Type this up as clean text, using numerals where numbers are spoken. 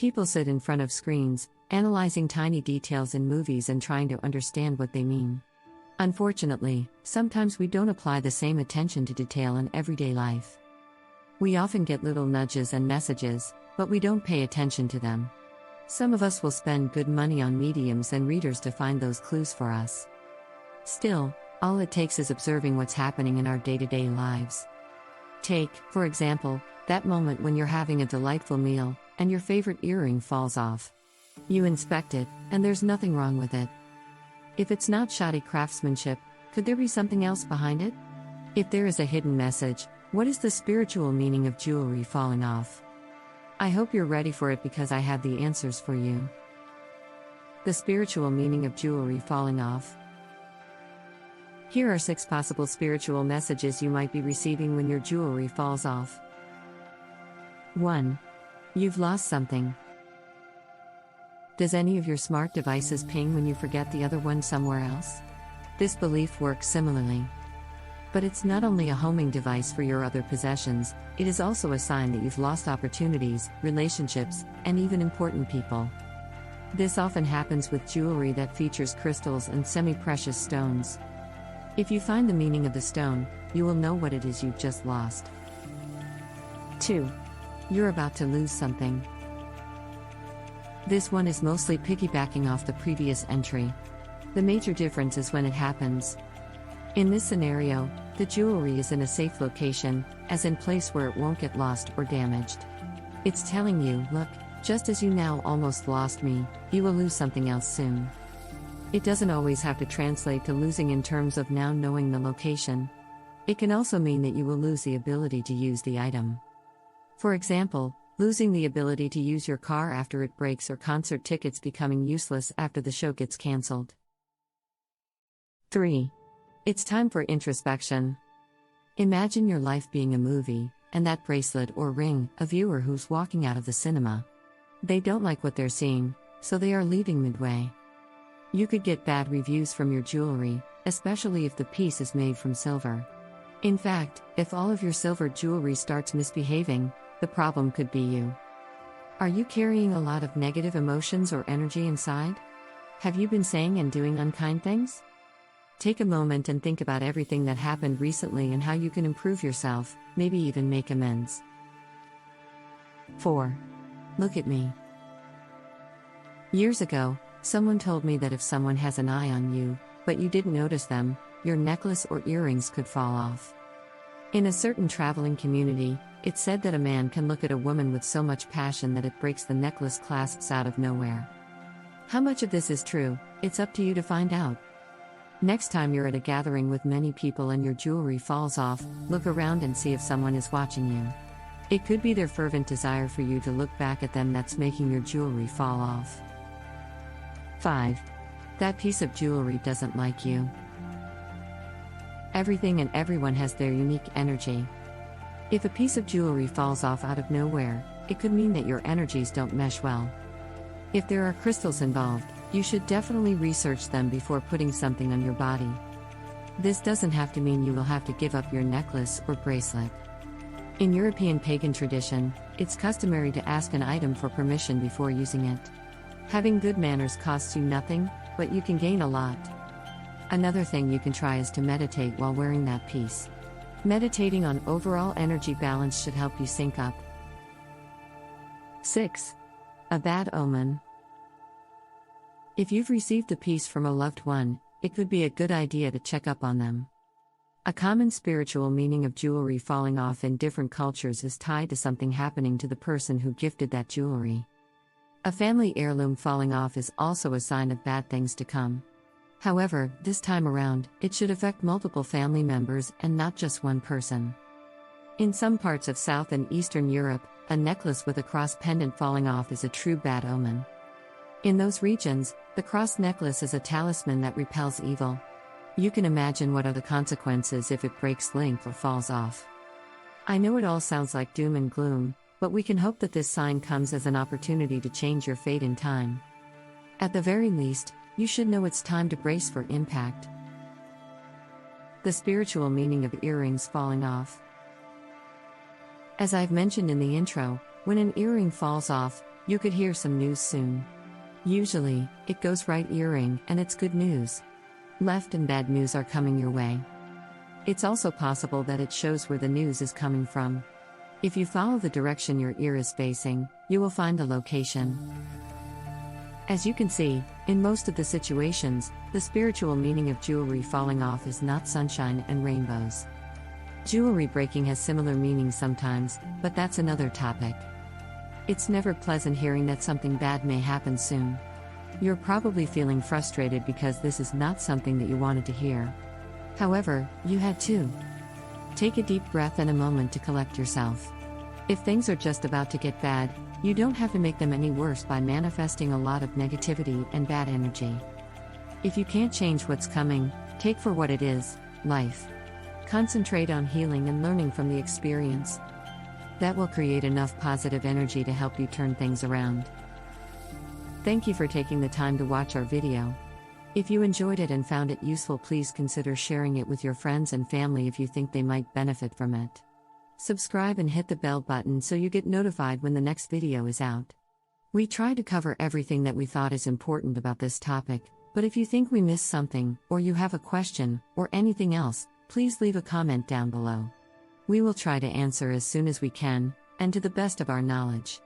People sit in front of screens, analyzing tiny details in movies and trying to understand what they mean. Unfortunately, sometimes we don't apply the same attention to detail in everyday life. We often get little nudges and messages, but we don't pay attention to them. Some of us will spend good money on mediums and readers to find those clues for us. Still, all it takes is observing what's happening in our day-to-day lives. Take, for example, that moment when you're having a delightful meal, and your favorite earring falls off. You inspect it, and there's nothing wrong with it. If it's not shoddy craftsmanship, could there be something else behind it? If there is a hidden message, what is the spiritual meaning of jewelry falling off? I hope you're ready for it because I have the answers for you. The spiritual meaning of jewelry falling off. Here are 6 possible spiritual messages you might be receiving when your jewelry falls off. 1. You've lost something. Does any of your smart devices ping when you forget the other one somewhere else? This belief works similarly. But it's not only a homing device for your other possessions, it is also a sign that you've lost opportunities, relationships, and even important people. This often happens with jewelry that features crystals and semi-precious stones. If you find the meaning of the stone, you will know what it is you've just lost. 2. You're about to lose something. This one is mostly piggybacking off the previous entry. The major difference is when it happens. In this scenario, the jewelry is in a safe location, as in place where it won't get lost or damaged. It's telling you, look, just as you now almost lost me, you will lose something else soon. It doesn't always have to translate to losing in terms of now knowing the location. It can also mean that you will lose the ability to use the item. For example, losing the ability to use your car after it breaks or concert tickets becoming useless after the show gets cancelled. 3. It's time for introspection. Imagine your life being a movie, and that bracelet or ring, a viewer who's walking out of the cinema. They don't like what they're seeing, so they are leaving midway. You could get bad reviews from your jewelry, especially if the piece is made from silver. In fact, if all of your silver jewelry starts misbehaving, the problem could be you. Are you carrying a lot of negative emotions or energy inside? Have you been saying and doing unkind things? Take a moment and think about everything that happened recently and how you can improve yourself, maybe even make amends. 4. Look at me. Years ago, someone told me that if someone has an eye on you, but you didn't notice them, your necklace or earrings could fall off. In a certain traveling community, it's said that a man can look at a woman with so much passion that it breaks the necklace clasps out of nowhere. How much of this is true? It's up to you to find out. Next time you're at a gathering with many people and your jewelry falls off, look around and see if someone is watching you. It could be their fervent desire for you to look back at them that's making your jewelry fall off. 5. That piece of jewelry doesn't like you. Everything and everyone has their unique energy. If a piece of jewelry falls off out of nowhere, it could mean that your energies don't mesh well. If there are crystals involved, you should definitely research them before putting something on your body. This doesn't have to mean you will have to give up your necklace or bracelet. In European pagan tradition, it's customary to ask an item for permission before using it. Having good manners costs you nothing, but you can gain a lot. Another thing you can try is to meditate while wearing that piece. Meditating on overall energy balance should help you sync up. 6. A bad omen. If you've received a piece from a loved one, it could be a good idea to check up on them. A common spiritual meaning of jewelry falling off in different cultures is tied to something happening to the person who gifted that jewelry. A family heirloom falling off is also a sign of bad things to come. However, this time around, it should affect multiple family members and not just one person. In some parts of South and Eastern Europe, a necklace with a cross pendant falling off is a true bad omen. In those regions, the cross necklace is a talisman that repels evil. You can imagine what are the consequences if it breaks link or falls off. I know it all sounds like doom and gloom, but we can hope that this sign comes as an opportunity to change your fate in time. At the very least, you should know it's time to brace for impact. The spiritual meaning of earrings falling off. As I've mentioned in the intro, when an earring falls off, You could hear some news soon. Usually, it goes right earring and it's good news. Left and bad news are coming your way. It's also possible that it shows where the news is coming from. If you follow the direction your ear is facing, you will find the location. As you can see, in most of the situations, the spiritual meaning of jewelry falling off is not sunshine and rainbows. Jewelry breaking has similar meanings sometimes, but that's another topic. It's never pleasant hearing that something bad may happen soon. You're probably feeling frustrated because this is not something that you wanted to hear. However, you had to. Take a deep breath and a moment to collect yourself. If things are just about to get bad, you don't have to make them any worse by manifesting a lot of negativity and bad energy. If you can't change what's coming, take for what it is, life. Concentrate on healing and learning from the experience. That will create enough positive energy to help you turn things around. Thank you for taking the time to watch our video. If you enjoyed it and found it useful, please consider sharing it with your friends and family if you think they might benefit from it. Subscribe and hit the bell button so you get notified when the next video is out. We try to cover everything that we thought is important about this topic, but if you think we missed something, or you have a question, or anything else, please leave a comment down below. We will try to answer as soon as we can, and to the best of our knowledge.